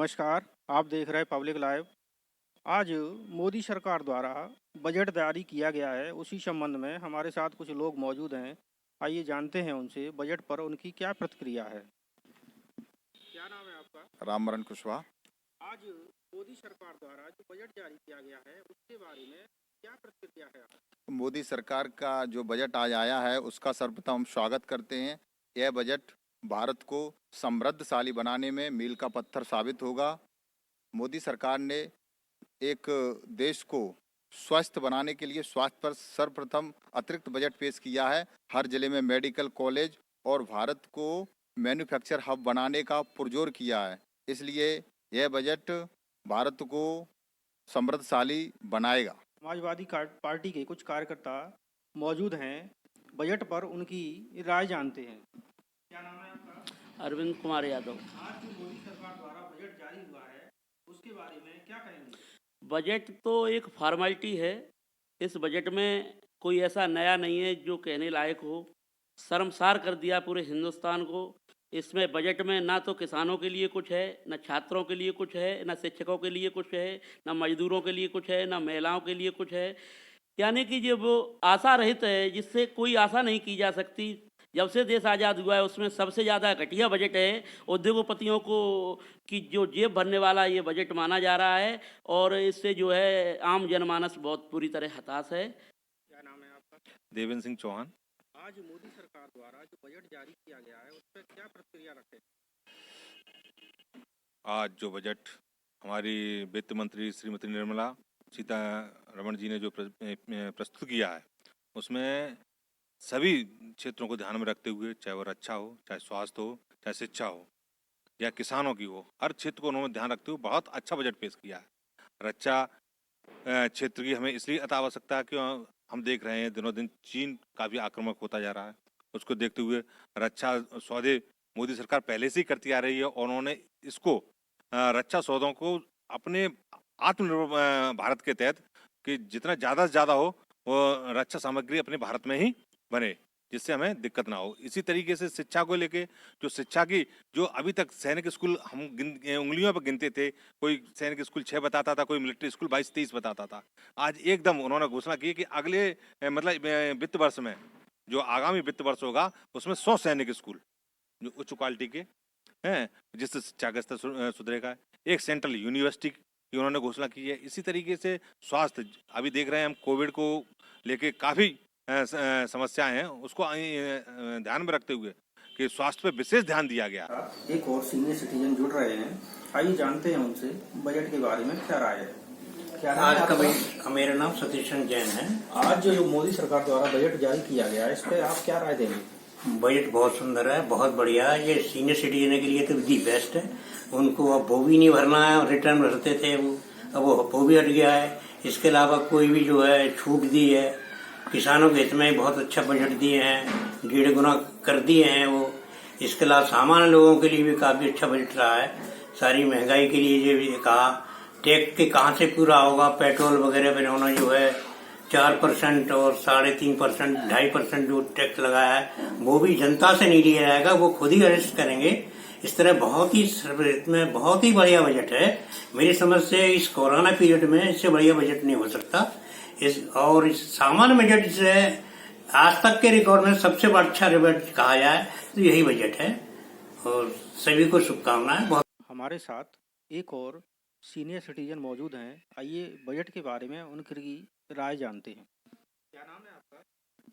नमस्कार। आप देख रहे हैं पब्लिक लाइव। आज मोदी सरकार द्वारा बजट जारी किया गया है, उसी संबंध में हमारे साथ कुछ लोग मौजूद हैं। आइए जानते हैं उनसे बजट पर उनकी क्या प्रतिक्रिया है। क्या नाम है आपका? राममरण कुशवाहा। आज मोदी सरकार द्वारा जो बजट जारी किया गया है उसके बारे में क्या प्रतिक्रिया है आपकी? मोदी सरकार का जो बजट आज आया है उसका सर्वप्रथम हम स्वागत करते हैं। यह बजट भारत को समृद्धशाली बनाने में मील का पत्थर साबित होगा। मोदी सरकार ने एक देश को स्वस्थ बनाने के लिए स्वास्थ्य पर सर्वप्रथम अतिरिक्त बजट पेश किया है। हर जिले में मेडिकल कॉलेज और भारत को मैन्युफैक्चर हब बनाने का पुरजोर किया है। इसलिए यह बजट भारत को समृद्धशाली बनाएगा। समाजवादी पार्टी के कुछ कार्यकर्ता मौजूद हैं, बजट पर उनकी राय जानते हैं। क्या नाम है आपका? अरविंद कुमार यादव। आज जो मोदी सरकार द्वारा बजट जारी हुआ है उसके बारे में क्या कहेंगे? बजट तो एक फॉर्मेलिटी है। इस बजट में कोई ऐसा नया नहीं है जो कहने लायक हो। शर्मसार कर दिया पूरे हिंदुस्तान को। इसमें बजट में ना तो किसानों के लिए कुछ है, ना छात्रों के लिए कुछ है, ना शिक्षकों के लिए कुछ है, ना मजदूरों के लिए कुछ है, ना महिलाओं के लिए कुछ है। यानी कि जो वो आशा रहित है, जिससे कोई आशा नहीं की जा सकती। जब से देश आज़ाद हुआ है उसमें सबसे ज़्यादा घटिया बजट है। उद्योगपतियों को की जो जेब भरने वाला ये बजट माना जा रहा है और इससे जो है आम जनमानस बहुत बुरी तरह हताश है। क्या नाम है आपका? देवेंद्र सिंह चौहान। आज मोदी सरकार द्वारा जो बजट जारी किया गया है उस पर क्या प्रतिक्रिया रखें? आज जो बजट हमारी वित्त मंत्री श्रीमती निर्मला सीतारमण जी ने जो प्रस्तुत किया है उसमें सभी क्षेत्रों को ध्यान में रखते हुए, चाहे वो रक्षा हो, चाहे स्वास्थ्य हो, चाहे शिक्षा हो या किसानों की हो, हर क्षेत्र को उन्होंने ध्यान रखते हुए बहुत अच्छा बजट पेश किया है। रक्षा क्षेत्र की हमें इसलिए अति आवश्यकता है कि हम देख रहे हैं दिनों दिन चीन काफ़ी आक्रामक होता जा रहा है। उसको देखते हुए रक्षा सौदे मोदी सरकार पहले से ही करती आ रही है और उन्होंने इसको रक्षा सौदों को अपने आत्मनिर्भर भारत के तहत कि जितना ज़्यादा से ज़्यादा हो वो रक्षा सामग्री अपने भारत में ही बने, जिससे हमें दिक्कत ना हो। इसी तरीके से शिक्षा को लेके जो शिक्षा की जो अभी तक सैनिक स्कूल हम उंगलियों पर गिनते थे, कोई सैनिक स्कूल 6 बताता था, कोई मिलिट्री स्कूल 22-23 बताता था। आज एकदम उन्होंने घोषणा की कि अगले मतलब वित्त वर्ष में जो आगामी वित्त वर्ष होगा उसमें 100 सैनिक स्कूल जो उच्च क्वालिटी के हैं, जिससे शिक्षा का स्तर सुधरेगा। एक सेंट्रल यूनिवर्सिटी की उन्होंने घोषणा की है। इसी तरीके से स्वास्थ्य, अभी देख रहे हैं हम कोविड को लेके काफ़ी समस्याएं हैं, उसको ध्यान में रखते हुए कि स्वास्थ्य पे विशेष ध्यान दिया गया। एक और सीनियर सिटीजन जुड़ रहे हैं, आइए जानते हैं उनसे बजट के बारे में क्या राय है। क्या नाम है आज आपका? मेरा नाम सतीशन जैन है। आज जो मोदी सरकार द्वारा बजट जारी किया गया है इस पर आप क्या राय देंगे? बजट बहुत सुंदर है, बहुत बढ़िया है। ये सीनियर सिटीजन के लिए तो दी बेस्ट है। उनको अब वो भी नहीं भरना है और रिटर्न भरते थे वो, अब वो भी हट गया है। इसके अलावा कोई भी जो है छूट दी है, किसानों के हित में बहुत अच्छा बजट दिए हैं, 1.5 गुना कर दिए हैं वो। इसके अलावा सामान्य लोगों के लिए भी काफी अच्छा बजट रहा है। सारी महंगाई के लिए जो भी कहा, टैक्स के कहाँ से पूरा होगा, पेट्रोल वगैरह पे उन्होंने जो है 4% और 3.5%, 2.5% जो टैक्स लगाया है वो भी जनता से नहीं लिया जाएगा, वो खुद ही अरेस्ट करेंगे। इस तरह बहुत ही में बहुत ही बढ़िया बजट है। मेरी समझ से इस कोरोना पीरियड में इससे बढ़िया बजट नहीं हो सकता। इस सामान्य बजट से आज तक के रिकॉर्ड में सबसे अच्छा बजट कहा जाए तो यही बजट है और सभी को शुभकामनाएं। बहुत हमारे साथ एक और सीनियर सिटीजन मौजूद हैं, आइए बजट के बारे में उनकी राय जानते हैं। क्या नाम है आपका?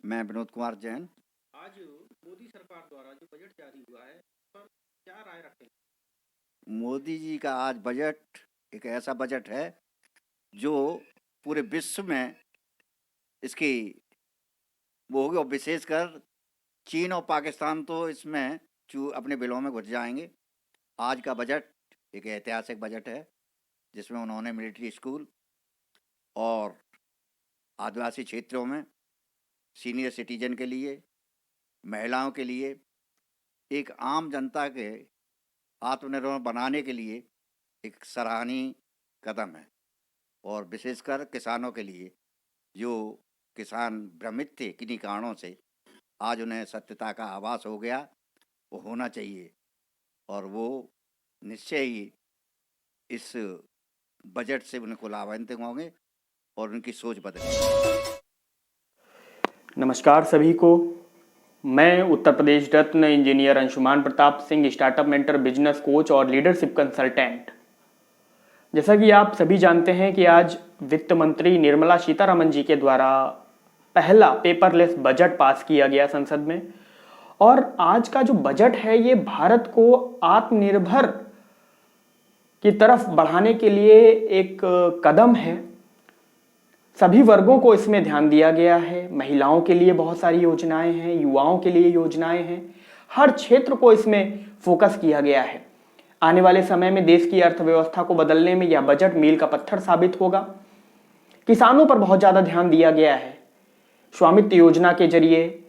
मैं विनोद कुमार जैन। आज मोदी सरकार द्वारा जो बजट जारी हुआ है उस पर क्या राय रखें? मोदी जी का आज बजट एक ऐसा बजट है जो पूरे विश्व में इसकी वो होगी और विशेषकर चीन और पाकिस्तान तो इसमें अपने बिलों में घुस जाएंगे। आज का बजट एक ऐतिहासिक बजट है जिसमें उन्होंने मिलिट्री स्कूल और आदिवासी क्षेत्रों में सीनियर सिटीजन के लिए, महिलाओं के लिए, एक आम जनता के आत्मनिर्भर बनाने के लिए एक सराहनीय कदम है। और विशेषकर किसानों के लिए, जो किसान भ्रमित थे किन्हीं कारणों से, आज उन्हें सत्यता का आभास हो गया, वो होना चाहिए और वो निश्चय ही इस बजट से उनको लाभान्वित होंगे और उनकी सोच बदलेगी। नमस्कार सभी को। मैं Uttar Pradesh Ratna engineer Anshuman Pratap Singh, startup mentor, business coach और लीडरशिप कंसल्टेंट। जैसा कि आप सभी जानते हैं कि आज वित्त मंत्री निर्मला सीतारमण जी के द्वारा पहला पेपरलेस बजट पास किया गया संसद में। और आज का जो बजट है ये भारत को आत्मनिर्भर की तरफ बढ़ाने के लिए एक कदम है। सभी वर्गों को इसमें ध्यान दिया गया है। महिलाओं के लिए बहुत सारी योजनाएं हैं, युवाओं के लिए योजनाएं हैं, हर क्षेत्र को इसमें फोकस किया गया है। आने वाले समय में देश की अर्थव्यवस्था को बदलने में यह बजट मील का पत्थर साबित होगा। किसानों पर बहुत ज्यादा ध्यान दिया गया है। स्वामित्व योजना के जरिए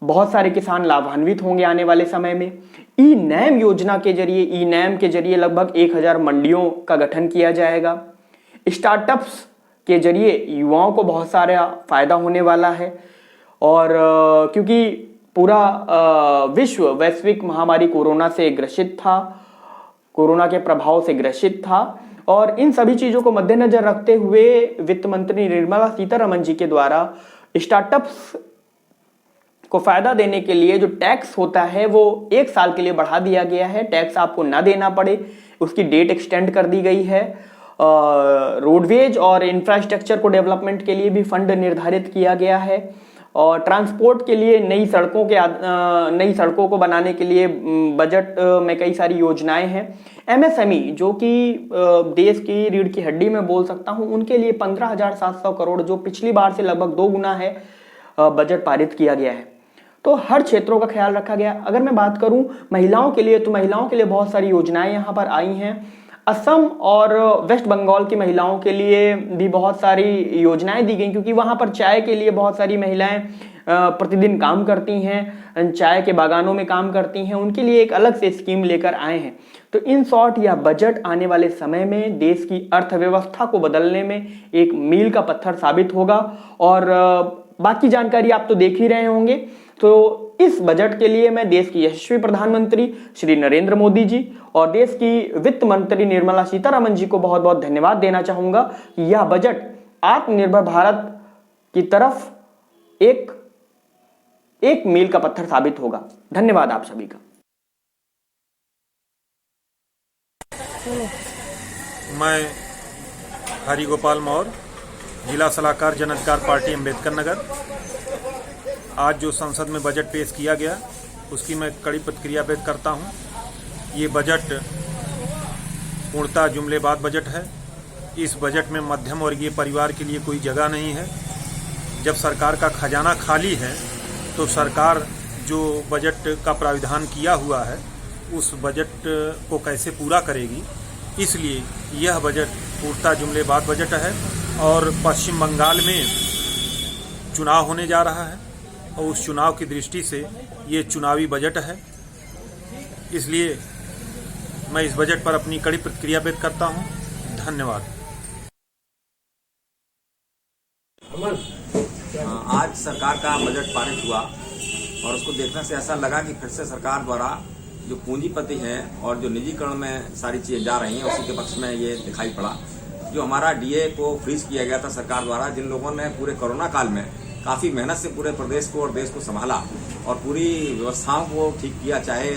बहुत सारे किसान लाभान्वित होंगे आने वाले समय में। ई नैम योजना के जरिए लगभग 1000 मंडियों का गठन किया जाएगा। स्टार्टअप्स के जरिए युवाओं को बहुत सारा फायदा होने वाला है। और क्योंकि पूरा विश्व वैश्विक महामारी कोरोना से ग्रसित था, कोरोना के प्रभाव से ग्रसित था, और इन सभी चीजों को मद्देनजर रखते हुए वित्त मंत्री निर्मला सीतारमण जी के द्वारा स्टार्टअप्स को फायदा देने के लिए जो टैक्स होता है वो 1 साल के लिए बढ़ा दिया गया है। टैक्स आपको ना देना पड़े, उसकी डेट एक्सटेंड कर दी गई है। रोडवेज और इंफ्रास्ट्रक्चर को डेवलपमेंट के लिए भी फंड निर्धारित किया गया है। और ट्रांसपोर्ट के लिए नई सड़कों को बनाने के लिए बजट में कई सारी योजनाएं हैं। एमएसएमई जो कि देश की रीढ़ की हड्डी में बोल सकता हूं, उनके लिए 15,700 करोड़, जो पिछली बार से लगभग 2 गुना है, बजट पारित किया गया है। तो हर क्षेत्रों का ख्याल रखा गया। अगर मैं बात करूं महिलाओं के लिए, तो महिलाओं के लिए बहुत सारी योजनाएं यहां पर आई हैं। असम और वेस्ट बंगाल की महिलाओं के लिए भी बहुत सारी योजनाएं दी गई, क्योंकि वहां पर चाय के लिए बहुत सारी महिलाएं प्रतिदिन काम करती हैं, चाय के बागानों में काम करती हैं। उनके लिए एक अलग से स्कीम लेकर आए हैं। तो इन शॉर्ट यह बजट आने वाले समय में देश की अर्थव्यवस्था को बदलने में एक मील का पत्थर साबित होगा। और बाकी जानकारी आप तो देख ही रहे होंगे। तो इस बजट के लिए मैं देश की यशस्वी प्रधानमंत्री श्री नरेंद्र मोदी जी और देश की वित्त मंत्री निर्मला सीतारमण जी को बहुत बहुत धन्यवाद देना चाहूंगा कि यह बजट आत्मनिर्भर भारत की तरफ एक मील का पत्थर साबित होगा। धन्यवाद आप सभी का। मैं हरि गोपाल मौर्य, जिला सलाहकार जन अधिकार पार्टी अम्बेडकर नगर। आज जो संसद में बजट पेश किया गया उसकी मैं कड़ी प्रतिक्रिया व्यक्त करता हूं। ये बजट पूर्णतः जुमलेबाज बजट है। इस बजट में मध्यम वर्गीय परिवार के लिए कोई जगह नहीं है। जब सरकार का खजाना खाली है तो सरकार जो बजट का प्राविधान किया हुआ है उस बजट को कैसे पूरा करेगी। इसलिए यह बजट पूर्णतः जुमलेबाज बजट है। और पश्चिम बंगाल में चुनाव होने जा रहा है और उस चुनाव की दृष्टि से ये चुनावी बजट है। इसलिए मैं इस बजट पर अपनी कड़ी प्रतिक्रिया व्यक्त करता हूं। धन्यवाद। आज सरकार का बजट पारित हुआ और उसको देखने से ऐसा लगा कि फिर से सरकार द्वारा जो पूंजीपति हैं और जो निजीकरण में सारी चीजें जा रही हैं उसी के पक्ष में ये दिखाई पड़ा। जो हमारा डीए को फ्रीज किया गया था सरकार द्वारा, जिन लोगों ने पूरे कोरोना काल में काफी मेहनत से पूरे प्रदेश को और देश को संभाला और पूरी व्यवस्थाओं को ठीक किया, चाहे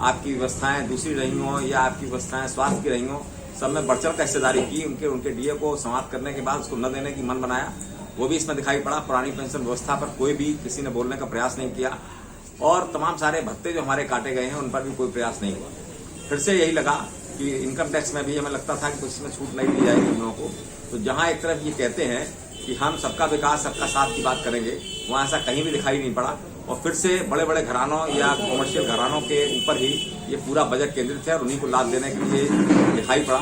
आपकी व्यवस्थाएं दूसरी रही हों या आपकी व्यवस्थाएं स्वास्थ्य की रही हों, सब में बढ़ चढ़ कर हिस्सेदारी की। उनके डीए को समाप्त करने के बाद उसको न देने की मन बनाया, वो भी इसमें दिखाई पड़ा। पुरानी पेंशन व्यवस्था पर कोई भी किसी ने बोलने का प्रयास नहीं किया और तमाम सारे भत्ते जो हमारे काटे गए हैं उन पर भी कोई प्रयास नहीं हुआ। फिर से यही लगा कि इनकम टैक्स में भी हमें लगता था कि कुछ इसमें छूट नहीं दी जाएगी हम लोगों को। तो जहां एक तरफ ये कहते हैं कि हम सबका विकास सबका साथ की बात करेंगे, वहां ऐसा कहीं भी दिखाई नहीं पड़ा। और फिर से बड़े बड़े घरानों या कॉमर्शियल घरानों के ऊपर ही ये पूरा बजट केंद्रित है और उन्हीं को लाभ देने के लिए दिखाई पड़ा।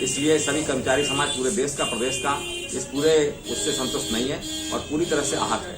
इसलिए सभी कर्मचारी समाज पूरे देश का, प्रदेश का इस पूरे उससे संतुष्ट नहीं है और पूरी तरह से आहत है।